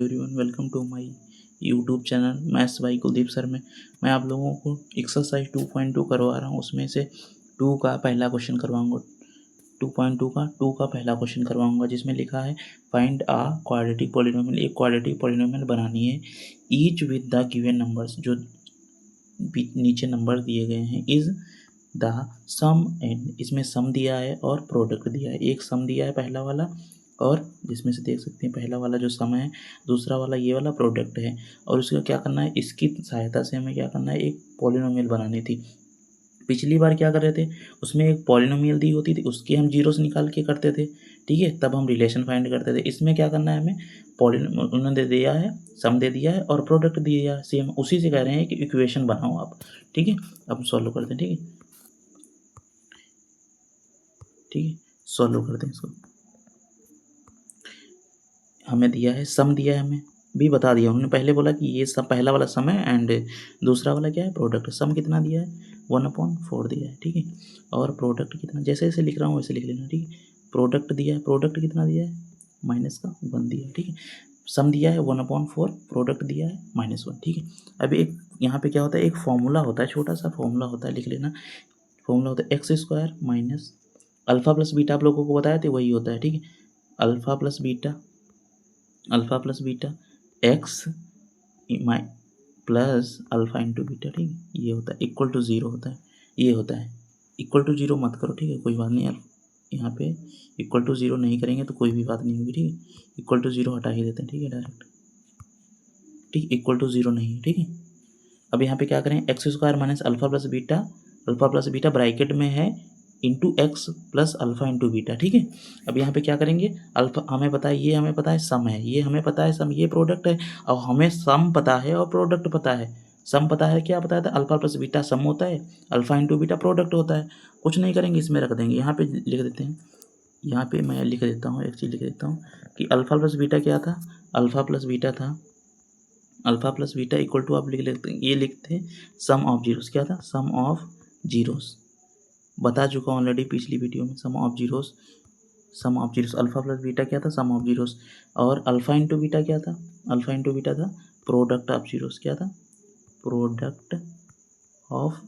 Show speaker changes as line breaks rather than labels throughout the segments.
Everyone, welcome to my YouTube channel maths by Kuldeep sir में मैं आप लोगों को एक्सरसाइज 2.2 करवा रहा हूँ। उसमें से 2 का पहला क्वेश्चन करवाऊंगा। 2.2 का 2 का पहला क्वेश्चन करवाऊंगा, जिसमें लिखा है फाइंड आ क्वाड्रेटिक पॉलिनोमियल। एक क्वाड्रेटिक पॉलिनोमियल बनानी है each with the given numbers, जो नीचे नंबर दिए गए हैं, इज द सम एंड, इसमें सम दिया है और प्रोडक्ट दिया है। एक सम दिया है पहला वाला, और जिसमें से देख सकते हैं पहला वाला जो सम है, दूसरा वाला ये वाला प्रोडक्ट है। और उसका क्या करना है, इसकी सहायता से हमें क्या करना है, एक पॉलिनोमियल बनानी थी। पिछली बार क्या कर रहे थे, उसमें एक पॉलिनोमियल दी होती थी, उसके हम जीरोस निकाल के करते थे, ठीक है, तब हम रिलेशन फाइंड करते थे। इसमें क्या करना है, हमें उन्होंने दे दिया है, सम दे दिया है और प्रोडक्ट दिया है, सेम उसी से कह रहे हैं कि इक्वेशन बनाओ आप, ठीक है। अब सॉल्व करते हैं, ठीक है, सॉल्व करते हैं इसको। हमें दिया है सम, दिया है, हमें भी बता दिया उन्होंने, पहले बोला कि ये सब पहला वाला सम है एंड दूसरा वाला क्या है, प्रोडक्ट। सम कितना दिया है, 1/4 दिया है, ठीक है। और प्रोडक्ट कितना, जैसे जैसे लिख रहा हूँ वैसे लिख लेना, ठीक है। प्रोडक्ट दिया है, प्रोडक्ट कितना दिया है, -1 दिया है, ठीक है। सम दिया है 1/4, प्रोडक्ट दिया है -1, ठीक है। अभी एक यहाँ पे क्या होता है, एक फॉर्मूला होता है, छोटा सा फॉर्मूला होता है, लिख लेना। फॉर्मूला होता है x² minus alpha plus beta, आप लोगों को बताया थे, वही होता है, ठीक है। Alpha plus beta x plus alpha into beta, ठीक है, ये होता है, इक्वल टू 0 होता है, ये होता है। इक्वल टू 0 मत करो, ठीक है, कोई बात नहीं यार, यहाँ पे इक्वल टू 0 नहीं करेंगे तो कोई भी बात नहीं होगी, ठीक है। इक्वल टू 0 हटा ही देते हैं, ठीक है, डायरेक्ट, ठीक, इक्वल टू 0 नहीं है, ठीक है। अब यहाँ पे क्या करें, x² minus alpha plus beta bracket में है into x plus alpha into beta, ठीक है। अब यहाँ पे क्या करेंगे, अल्फ़ा हमें पता है, ये हमें पता है सम है, ये हमें पता है सम, ये प्रोडक्ट है। अब हमें सम पता है और प्रोडक्ट पता है। सम पता है, क्या पता था, अल्फ़ा प्लस बीटा सम होता है, अल्फ़ा इंटू बीटा प्रोडक्ट होता है। कुछ नहीं करेंगे, इसमें रख देंगे, यहाँ पे लिख देते हैं, यहाँ पे मैं लिख देता हूँ, एक चीज़ लिख देता हूँ कि अल्फ़ा प्लस बीटा क्या था, अल्फ़ा प्लस बीटा था, alpha plus beta equal to, आप लिख लेते हैं, ये लिखते हैं सम ऑफ जीरोस, क्या था, सम ऑफ जीरोस, बता चुका हूँ ऑलरेडी पिछली वीडियो में, sum of zeros alpha plus beta क्या था, सम ऑफ जीरोस। और अल्फ़ा इंटू बीटा क्या था, अल्फ़ा इंटू बीटा था प्रोडक्ट ऑफ जीरोस, क्या था, प्रोडक्ट ऑफ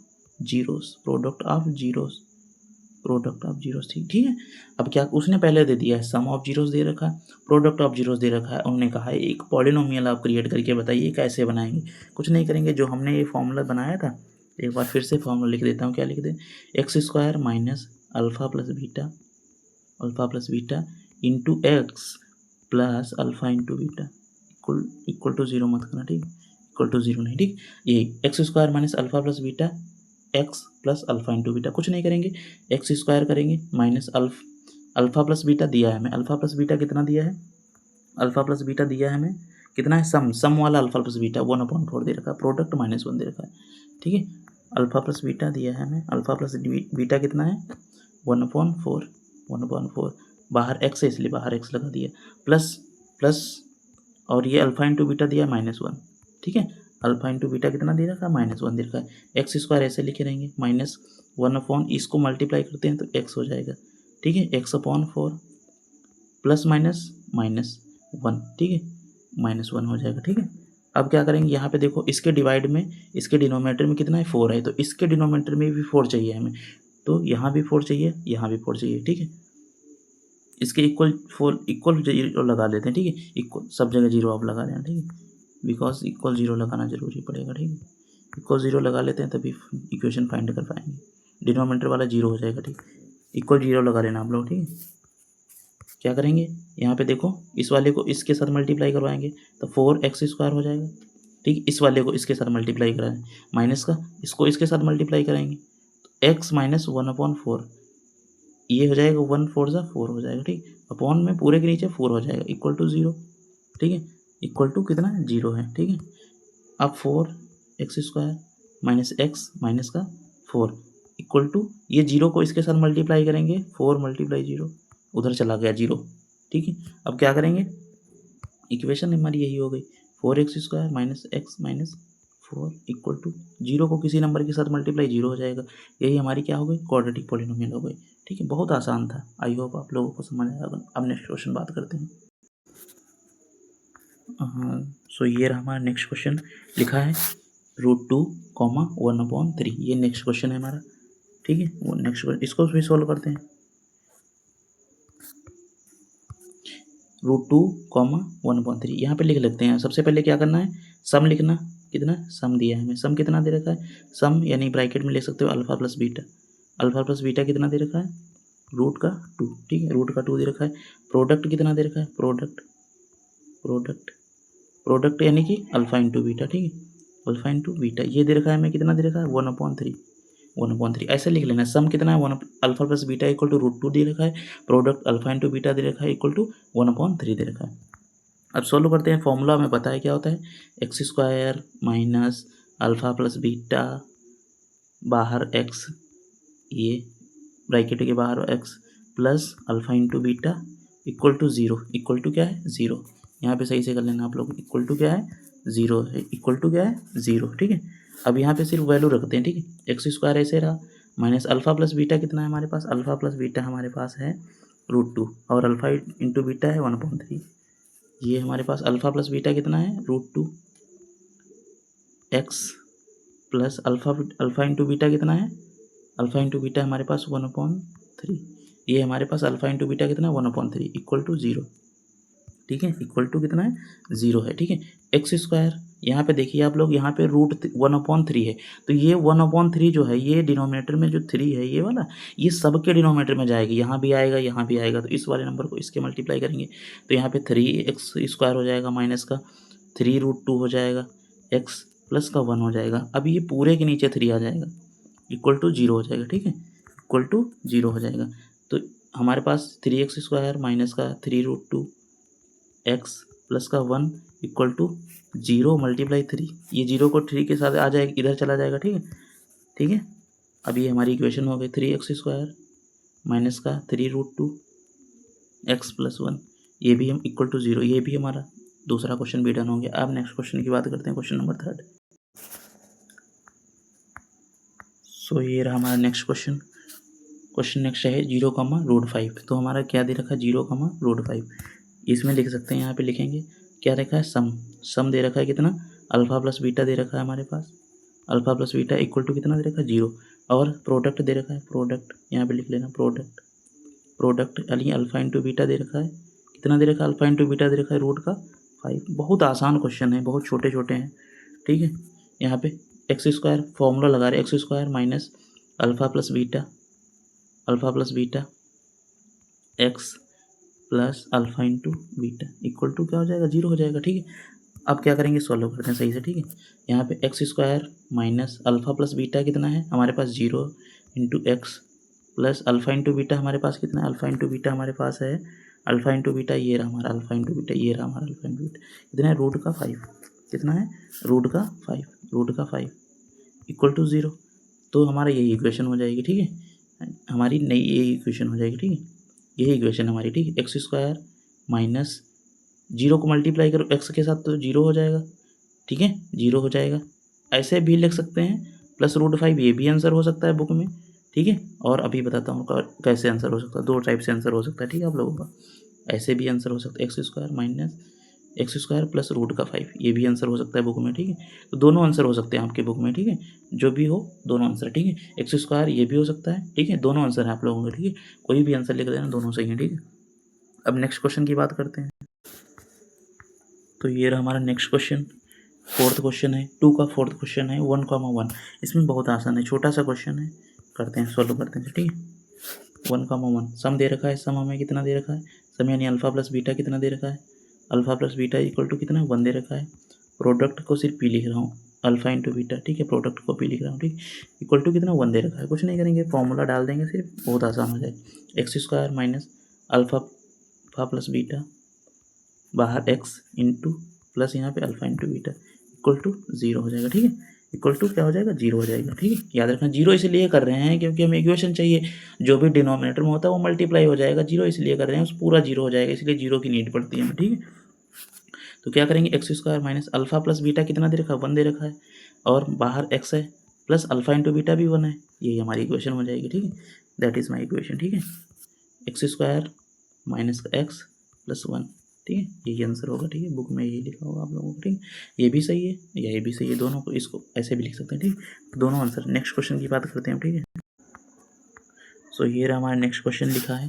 जीरोस, ठीक है। अब क्या, उसने पहले दे दिया है, सम ऑफ जीरोस दे रखा है, प्रोडक्ट ऑफ जीरोस दे रखा है, उन्होंने कहा है एक पॉलिनोमियल आप क्रिएट करके बताइए कैसे बनाएंगे। कुछ नहीं करेंगे, जो हमने ये फॉर्मूला बनाया था, एक बार फिर से फॉर्मूला लिख देता हूँ, क्या लिख दें, x² minus alpha plus beta into x plus alpha into beta equal to 0 मत करना, ठीक, इक्वल टू 0 नहीं, ठीक। यही x² minus alpha plus beta x plus alpha into beta, कुछ नहीं करेंगे, x² करेंगे माइनस अल्फ़ा प्लस बीटा दिया है हमें, अल्फ़ा प्लस बीटा कितना दिया है, अल्फ़ा प्लस बीटा दिया है हमें, कितना है, सम वाला अल्फ़ा प्लस बीटा 1/4 दे रखा है, प्रोडक्ट -1 दे रखा है, ठीक है। अल्फ़ा प्लस बीटा दिया है हमें, अल्फ़ा प्लस बीटा कितना है, 1/4, बाहर एक्स है इसलिए बाहर एक्स लगा दिया, प्लस और ये अल्फ़ा इंटू बीटा दिया है -1, ठीक है। अल्फ़ा इंटू बीटा कितना दे रखा है, -1 दे रखा है। x² ऐसे लिखे रहेंगे, -1/, इसको मल्टीप्लाई करते हैं तो x हो जाएगा, ठीक है, x/4 प्लस -1, ठीक है, -1 हो जाएगा, ठीक है। अब क्या करेंगे, यहाँ पे देखो, इसके डिवाइड में, इसके डिनोमिनेटर में कितना है, 4 है, तो इसके डिनोमिनेटर में भी 4 चाहिए हमें, तो यहाँ भी 4 चाहिए, यहाँ भी 4 चाहिए, ठीक है। इसके इक्वल जीरो लगा लेते हैं, ठीक है, इक्वल सब जगह जीरो आप लगा लेना, ठीक है, बिकॉज इक्वल जीरो लगाना जरूरी पड़ेगा, ठीक है। इक्वल जीरो लगा लेते हैं तभी इक्वेशन फाइंड कर पाएंगे, डिनोमिनेटर वाला जीरो हो जाएगा, ठीक, इक्वल जीरो लगा लेना आप लोग, ठीक है। क्या करेंगे, यहाँ पे देखो, इस वाले को इसके साथ मल्टीप्लाई करवाएंगे तो 4x² हो जाएगा, ठीक, इस वाले को इसके साथ मल्टीप्लाई कराएं, माइनस का इसको इसके साथ मल्टीप्लाई कराएंगे तो x माइनस 1/4, ये हो जाएगा 1/4 4 हो जाएगा, ठीक, अपॉन में पूरे के नीचे 4 हो जाएगा, इक्वल टू 0, ठीक है, इक्वल टू कितना है, 0 है, ठीक है। अब 4x² माइनस एक्स माइनस का 4 इक्वल टू, ये 0 को इसके साथ मल्टीप्लाई करेंगे, 4 मल्टीप्लाई 0 उधर चला गया 0, ठीक है। अब क्या करेंगे, इक्वेशन हमारी यही हो गई, 4x² minus x minus 4 equal to 0 को किसी नंबर के साथ मल्टीप्लाई 0 हो जाएगा, यही हमारी क्या हो गई, क्वाड्रेटिक पॉलिनोमियल हो गई, ठीक है। बहुत आसान था, आई होप आप लोगों को समझ आया। अब नेक्स्ट क्वेश्चन बात करते हैं। सो ये रहा हमारा नेक्स्ट क्वेश्चन, लिखा है √2, 1/3। ये नेक्स्ट क्वेश्चन है हमारा, ठीक है। वो नेक्स्ट क्वेश्चन इसको भी सॉल्व करते हैं। √2, 1/3 यहाँ पे लिख लेते हैं। सबसे पहले क्या करना है, सम लिखना। कितना सम दिया है हमें, सम कितना दे रखा है, सम यानी ब्रैकेट में ले सकते हो alpha plus beta. Alpha plus beta कितना दे रखा है, √2, ठीक है, √2 दे रखा है। प्रोडक्ट कितना दे रखा है, प्रोडक्ट यानी कि अल्फा इंटू बीटा, ठीक है, अल्फा इंटू बीटा ये दे रखा है हमें। कितना दे रखा है, 1/3 ऐसे लिख लेना। सम कितना है, alpha plus beta equal to √2 दे रखा है। प्रोडक्ट अल्फा इंटू बीटा दे रखा है इक्वल टू 1/3 दे रखा है। अब सॉल्व करते हैं। फॉर्मूला हमें पता है क्या होता है, x² minus alpha plus beta बाहर x, ये ब्रैकेट के बाहर x plus alpha into beta equal to 0। Equal to क्या है, 0। यहाँ पे सही से कर लेना आप लोग। इक्वल टू क्या है, 0 है। इक्वल टू क्या है, 0, ठीक है। अब यहाँ पे सिर्फ वैल्यू रखते हैं, ठीक है। x² ऐसे रहा माइनस अल्फा प्लस बीटा कितना है हमारे पास, अल्फा प्लस बीटा हमारे पास है √2 और अल्फा इंटू बीटा है 1/3। ये हमारे पास अल्फा प्लस बीटा कितना है, √2 x plus alpha into beta कितना है, अल्फा इंटू बीटा हमारे पास 1/3। ये हमारे पास अल्फा इंटू बीटा कितना है, 1/3 इक्वल टू 0, ठीक है। इक्वल टू कितना है, 0 है, ठीक है। x² यहाँ पे देखिए आप लोग, यहाँ पे √1/3 है, तो ये 1/3 जो है ये डिनोमिनेटर में जो 3 है ये वाला, ये सबके डिनोमिनेटर में जाएगी। यहाँ भी आएगा, यहाँ भी आएगा, तो इस वाले नंबर को इसके मल्टीप्लाई करेंगे तो यहाँ पे 3x² हो जाएगा माइनस का 3√2 हो जाएगा, x प्लस का 1 हो जाएगा। अब ये पूरे के नीचे 3 आ जाएगा, इक्वल टू 0 हो जाएगा, ठीक है, इक्वल टू 0 हो जाएगा। तो हमारे पास 3x² माइनस का 3√2 x प्लस का 1 इक्वल टू 0 मल्टीप्लाई 3। ये 0 को 3 के साथ आ जाएगा, इधर चला जाएगा, ठीक है, ठीक है। अब ये हमारी इक्वेशन हो गई 3x² माइनस का 3√2 x प्लस 1, ये भी हम इक्वल टू 0। ये भी हमारा दूसरा क्वेश्चन भी डन हो गया। अब नेक्स्ट क्वेश्चन की बात करते हैं, क्वेश्चन नंबर 3। सो ये रहा हमारा नेक्स्ट क्वेश्चन। क्वेश्चन नेक्स्ट है 0, √5। तो हमारा क्या दे रखा है, 0, √5। इसमें लिख सकते हैं, यहाँ पे लिखेंगे क्या रखा है, सम दे रखा है कितना, अल्फा प्लस बीटा दे रखा है हमारे पास। Alpha plus beta equal to कितना दे रखा है, 0। और प्रोडक्ट दे रखा है, प्रोडक्ट यहाँ पे लिख लेना, प्रोडक्ट यानी अल्फा इंटू बीटा दे रखा है। कितना दे रखा है, अल्फा इंटू बीटा दे रखा है √5। बहुत आसान क्वेश्चन है, बहुत छोटे छोटे हैं, ठीक है। यहाँ पे x² फॉर्मूला लगा रहे, x² minus alpha plus beta x plus alpha into beta equal to क्या हो जाएगा, 0 हो जाएगा, ठीक है। अब क्या करेंगे, सॉल्व करते हैं सही से, ठीक है। यहाँ पे x² minus alpha plus beta कितना है हमारे पास, 0 into x plus alpha into beta हमारे पास कितना है, अल्फा इंटू बीटा हमारे पास है, अल्फा इंटू बीटा ये रहा हमारा अल्फा इंटू बीटा, ये रहा हमारा अल्फा इंटू बीटा, कितना है, √5। कितना है, √5 इक्वल टू 0। तो हमारा यही इक्वेशन हो जाएगी, ठीक है, हमारी नई यही इक्वेशन हो जाएगी, ठीक है, यही इक्वेशन हमारी, ठीक है। x² माइनस 0 को मल्टीप्लाई करो x के साथ तो 0 हो जाएगा, ठीक है, 0 हो जाएगा। ऐसे भी लिख सकते हैं प्लस √5, ये भी आंसर हो सकता है बुक में, ठीक है। और अभी बताता हूँ कैसे आंसर हो सकता है, 2 टाइप से आंसर हो सकता है, ठीक है आप लोगों का। ऐसे भी आंसर हो सकता है, x² माइनस x² प्लस √5, ये भी आंसर हो सकता है बुक में, ठीक है। तो दोनों आंसर हो सकते हैं आपके बुक में, ठीक है, जो भी हो दोनों आंसर, ठीक है। x² ये भी हो सकता है, ठीक है, दोनों आंसर है आप लोगों के, ठीक है, कोई भी आंसर लिख देना, दोनों सही है, ठीक है। अब नेक्स्ट क्वेश्चन की बात करते हैं। तो ये रहा हमारा नेक्स्ट क्वेश्चन, 4th क्वेश्चन है, 2 का 4th क्वेश्चन है, 1, 1। इसमें बहुत आसान है, छोटा सा क्वेश्चन है, करते हैं, सॉल्व करते हैं, ठीक है। 1, 1 सम दे रखा है, सम हमें कितना दे रखा है, सम यानी अल्फा प्लस बीटा कितना दे रखा है, alpha plus beta equal to कितना 1 दे रखा है। प्रोडक्ट को सिर्फ पी लिख रहा हूँ, अल्फा इंटू बीटा, ठीक है, प्रोडक्ट को पी लिख रहा हूँ, ठीक, इक्वल टू कितना 1 दे रखा है। कुछ नहीं करेंगे, फॉर्मूला डाल देंगे, सिर्फ बहुत आसान हो जाएगा। x² minus alpha plus beta बाहर x इंटू प्लस यहाँ पे alpha into beta equal to 0 हो जाएगा, ठीक है, इक्वल टू क्या हो जाएगा, 0 हो जाएगा, ठीक है। याद रखना 0 इसलिए कर रहे हैं क्योंकि हमें इक्वेशन चाहिए, जो भी डिनोमिनेटर में होता है वो मल्टीप्लाई हो जाएगा, 0 इसलिए कर रहे हैं, उस पूरा 0 हो जाएगा, इसलिए 0 की नीड पड़ती है हमें, ठीक है। तो क्या करेंगे, x² minus alpha plus beta कितना दे रखा है, 1 दे रखा है, और बाहर x है प्लस अल्फा इंटू बीटा भी 1 है, यही हमारी इक्वेशन हो जाएगी, ठीक है, दैट इज़ माई इक्वेशन, ठीक है। x² माइनस का x प्लस 1, ठीक है, यही आंसर होगा। ठीक है, बुक में यही लिखा होगा आप लोगों को। ठीक है, ये भी सही है या ये भी सही है, दोनों को इसको ऐसे भी लिख सकते हैं। ठीक, दोनों आंसर। नेक्स्ट क्वेश्चन की बात करते हैं। ठीक है, सो ये रहा हमारा नेक्स्ट क्वेश्चन। लिखा है,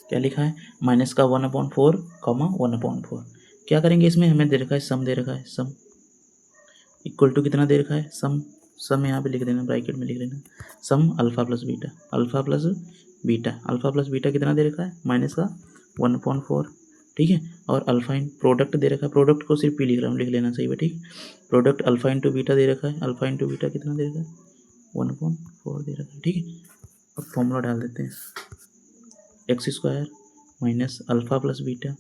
क्या लिखा है, माइनस का 1/4 कॉमा 1/4। क्या करेंगे इसमें, हमें दे रखा है सम, दे रखा है सम इक्वल टू कितना दे रखा है, सम। सम यहाँ पे लिख देना, ब्रैकेट में लिख देना, sum alpha plus beta, alpha plus beta, alpha plus beta कितना दे रखा है, माइनस का 1/4। ठीक है, और अल्फा इन प्रोडक्ट दे रखा है, प्रोडक्ट को सिर्फ पी लिख रहा हूँ, लिख लेना सही है। ठीक, प्रोडक्ट अल्फा इंटू बीटा दे रखा है, अल्फा इंटू बीटा कितना दे रखा है, 1/4 दे रखा है। ठीक है, अब फॉर्मूला डाल देते हैं, x² minus alpha plus beta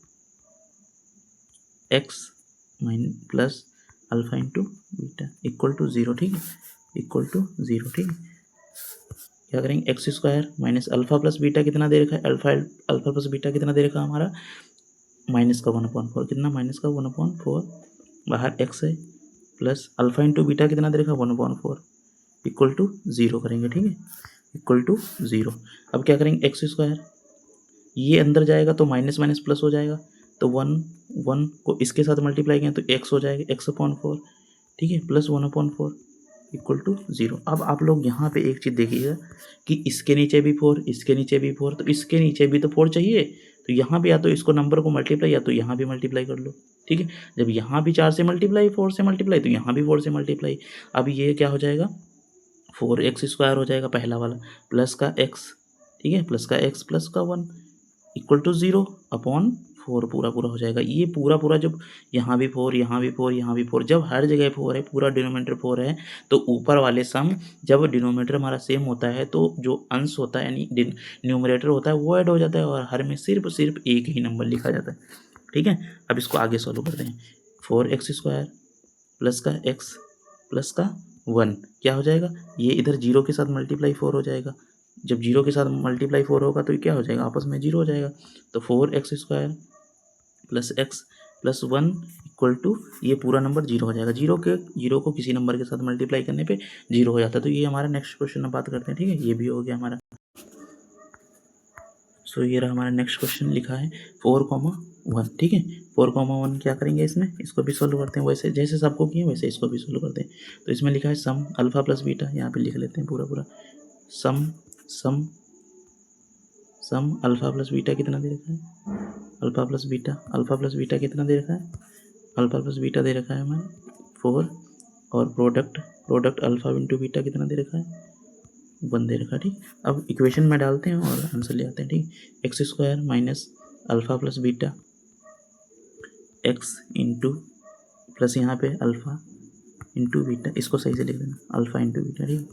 x plus alpha into beta equal to 0। ठीक है, इक्वल टू 0। ठीक है, क्या करेंगे, x² minus alpha plus beta कितना दे रखा है, अल्फा प्लस बीटा कितना दे रखा है हमारा, माइनस का 1/4, कितना, माइनस का 1/4, बाहर x है, प्लस अल्फा इंटू बीटा कितना दे रखा है, 1/4 इक्वल टू 0 करेंगे। ठीक है, इक्वल टू 0। अब क्या करेंगे, x², ये अंदर जाएगा तो माइनस माइनस प्लस हो जाएगा, तो 1 को इसके साथ मल्टीप्लाई करें तो x हो जाएगा, x/4। ठीक है, प्लस 1/4 इक्वल टू 0। अब आप लोग यहाँ पे एक चीज़ देखिएगा कि इसके नीचे भी 4, इसके नीचे भी 4, तो इसके नीचे भी तो 4 चाहिए, तो यहाँ पे या तो इसको नंबर को मल्टीप्लाई या तो यहाँ भी मल्टीप्लाई कर लो। ठीक है, जब यहाँ भी 4 से मल्टीप्लाई, 4 से मल्टीप्लाई, तो यहाँ भी 4 से मल्टीप्लाई। अब ये क्या हो जाएगा, 4x² हो जाएगा पहला वाला, प्लस का x, ठीक है, प्लस का x प्लस का 1 इक्वल टू 0/4 पूरा पूरा हो जाएगा। ये पूरा पूरा जब यहाँ भी 4, यहाँ भी 4, यहाँ भी 4, जब हर जगह 4 है, पूरा डिनोमिनेटर 4 है, तो ऊपर वाले सम, जब डिनोमिनेटर हमारा सेम होता है तो जो अंश होता है यानी न्यूमरेटर होता है वो ऐड हो जाता है और हर में सिर्फ एक ही नंबर लिखा जाता है। ठीक है, अब इसको आगे सॉल्व करते हैं। 4x² प्लस का x प्लस का 1 क्या हो जाएगा, ये इधर 0 के साथ मल्टीप्लाई 4 हो जाएगा, जब 0 के साथ मल्टीप्लाई 4 होगा तो ये क्या हो जाएगा, आपस में 0 हो जाएगा, तो 4x² plus x plus 1 equal to, ये पूरा नंबर 0 हो जाएगा। 0 को किसी नंबर के साथ मल्टीप्लाई करने पे 0 हो जाता है। तो ये हमारा नेक्स्ट क्वेश्चन, अब बात करते हैं। ठीक है, ये भी हो गया हमारा। सो ये रहा हमारा नेक्स्ट क्वेश्चन। लिखा है 4,1। ठीक है, 4,1 क्या करेंगे इसमें, इसको भी सोल्व करते हैं, वैसे जैसे सबको किए वैसे इसको भी सोल्व करते हैं। तो इसमें लिखा है सम अल्फा प्लस बीटा, यहाँ पे लिख लेते हैं पूरा पूरा, सम सम सम अल्फा प्लस बीटा कितना दे रखा है, alpha plus beta, alpha plus beta कितना दे रखा है, अल्फा प्लस बीटा दे रखा है हमारे 4, और प्रोडक्ट अल्फा इंटू बीटा कितना दे रखा है, 1 दे रखा है। ठीक, अब इक्वेशन में डालते हैं और आंसर ले आते हैं। ठीक, x² minus alpha plus beta x into plus यहाँ पे अल्फा इंटू बीटा, इसको सही से लिख देना, अल्फा इंटू बीटा। ठीक,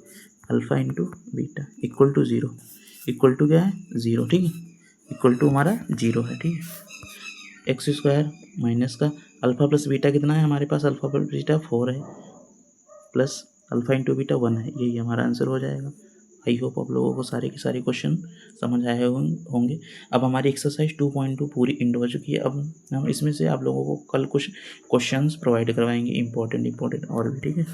alpha into beta equal to 0, equal to क्या है, 0। ठीक है, इक्वल टू हमारा 0 है। ठीक है, x² माइनस का अल्फा प्लस बीटा कितना है हमारे पास, अल्फा प्लस बीटा 4 है, प्लस अल्फा इंटू बीटा 1 है, यही हमारा आंसर हो जाएगा। आई होप आप लोगों को सारे के सारे क्वेश्चन समझ आए होंगे। अब हमारी एक्सरसाइज 2.2 पूरी एंड हो चुकी है। अब हम इसमें से आप लोगों को कल कुछ क्वेश्चंस प्रोवाइड करवाएंगे, इंपॉर्टेंट और भी। ठीक है।